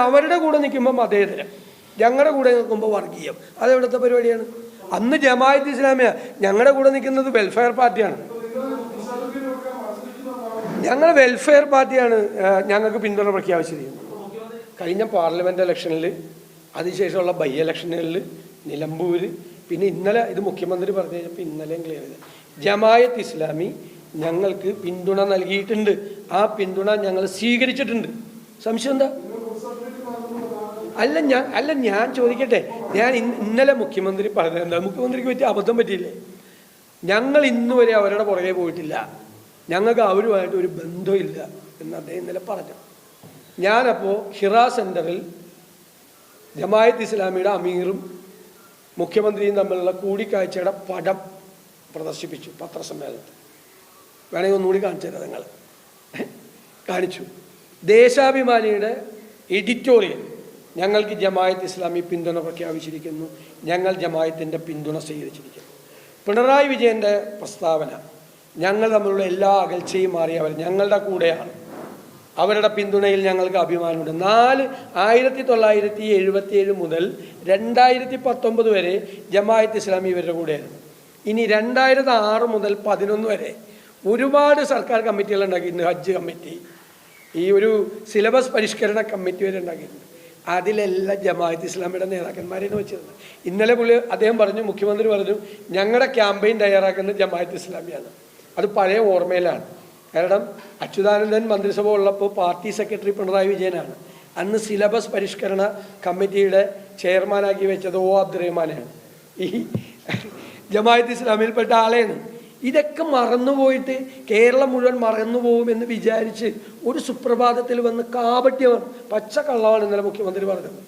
അവരുടെ കൂടെ നിൽക്കുമ്പോൾ മതേതരം, ഞങ്ങളുടെ കൂടെ നിൽക്കുമ്പോൾ വർഗീയം. അതെവിടുത്തെ പരിപാടിയാണ്? അന്ന് ജമാഅത്ത് ഇസ്ലാമിയ ഞങ്ങളുടെ കൂടെ നിൽക്കുന്നത് വെൽഫെയർ പാർട്ടിയാണ്. ഞങ്ങൾ വെൽഫെയർ പാർട്ടിയാണ് ഞങ്ങൾക്ക് പിന്തുണ പ്രഖ്യാപിച്ചിരിക്കുന്നത്. കഴിഞ്ഞ പാർലമെൻറ്റ് ഇലക്ഷനിൽ, അതിനുശേഷമുള്ള ബൈ ഇലക്ഷനുകളിൽ, നിലമ്പൂർ, പിന്നെ ഇന്നലെ ഇത് മുഖ്യമന്ത്രി പറഞ്ഞു കഴിഞ്ഞപ്പോൾ ഇന്നലെയും ക്ലിയർ ചെയ്ത് ജമാഅത്ത് ഇസ്ലാമി ഞങ്ങൾക്ക് പിന്തുണ നൽകിയിട്ടുണ്ട്. ആ പിന്തുണ ഞങ്ങൾ സ്വീകരിച്ചിട്ടുണ്ട്. സംശയം എന്താ? ഞാൻ ചോദിക്കട്ടെ, ഞാൻ ഇന്നലെ മുഖ്യമന്ത്രി പറഞ്ഞത് എന്താ? മുഖ്യമന്ത്രിക്ക് പറ്റിയ അബദ്ധം പറ്റിയില്ലേ? ഞങ്ങൾ ഇന്നുവരെ അവരുടെ പുറകെ പോയിട്ടില്ല, ഞങ്ങൾക്ക് അവരുമായിട്ട് ഒരു ബന്ധമില്ല എന്ന് അദ്ദേഹം ഇന്നലെ പറഞ്ഞു. ഞാനപ്പോൾ ഹിറാ സെൻറ്ററിൽ ജമാഅത്ത് ഇസ്ലാമിയുടെ അമീറും മുഖ്യമന്ത്രിയും തമ്മിലുള്ള കൂടിക്കാഴ്ചയുടെ പടം പ്രദർശിപ്പിച്ചു പത്രസമ്മേളനത്തിൽ. വേണമെങ്കിൽ ഒന്നുകൂടി കാണിച്ചു തരാം. നിങ്ങൾ കാണിച്ചു. ദേശാഭിമാനിയുടെ എഡിറ്റോറിയൽ, ഞങ്ങൾക്ക് ജമാഅത്ത് ഇസ്ലാമി പിന്തുണ പ്രഖ്യാപിച്ചിരിക്കുന്നു, ഞങ്ങൾ ജമാഅത്തിൻ്റെ പിന്തുണ സ്വീകരിച്ചിരിക്കുന്നു. പിണറായി വിജയൻ്റെ പ്രസ്താവന, ഞങ്ങൾ തമ്മിലുള്ള എല്ലാ അകൽച്ചയും മാറി അവർ ഞങ്ങളുടെ കൂടെയാണ്, അവരുടെ പിന്തുണയിൽ ഞങ്ങൾക്ക് അഭിമാനമുണ്ട്. 1977 മുതൽ 2019 വരെ ജമാഅത്ത് ഇസ്ലാമി ഇവരുടെ കൂടെയായിരുന്നു. ഇനി 2006 മുതൽ 2011 വരെ ഒരുപാട് സർക്കാർ കമ്മിറ്റികൾ ഉണ്ടാക്കിയിട്ടുണ്ട്. ഹജ്ജ് കമ്മിറ്റി, ഈ ഒരു സിലബസ് പരിഷ്കരണ കമ്മിറ്റി വരെ ഉണ്ടാക്കിയിട്ടുണ്ട്. അതിലെല്ലാം ജമാഅത്ത് ഇസ്ലാമിയുടെ നേതാക്കന്മാരെയാണ് വെച്ചിരുന്നത്. ഇന്നലെ അദ്ദേഹം പറഞ്ഞു, മുഖ്യമന്ത്രി പറഞ്ഞു, ഞങ്ങളുടെ ക്യാമ്പയിൻ തയ്യാറാക്കുന്നത് ജമാഅത്ത് ഇസ്ലാമിയാണ്. അത് പഴയ ഓർമ്മയിലാണ്. കാരണം അച്യുതാനന്ദൻ മന്ത്രിസഭ ഉള്ളപ്പോൾ പാർട്ടി സെക്രട്ടറി പിണറായി വിജയനാണ്. അന്ന് സിലബസ് പരിഷ്കരണ കമ്മിറ്റിയുടെ ചെയർമാനാക്കി വെച്ചത് ഒ അബ്ദുറഹ്മാനാണ്. ഈ ജമാഅത്ത് ഇസ്ലാമിൽപ്പെട്ട ആളെയാണ്. ഇതൊക്കെ മറന്നുപോയിട്ട് കേരളം മുഴുവൻ മറന്നുപോകുമെന്ന് വിചാരിച്ച് ഒരു സുപ്രഭാതത്തിൽ വന്ന് കാപട്യമാണ്, പച്ചക്കള്ളമാണ് ഇന്നലെ മുഖ്യമന്ത്രി പറഞ്ഞത്.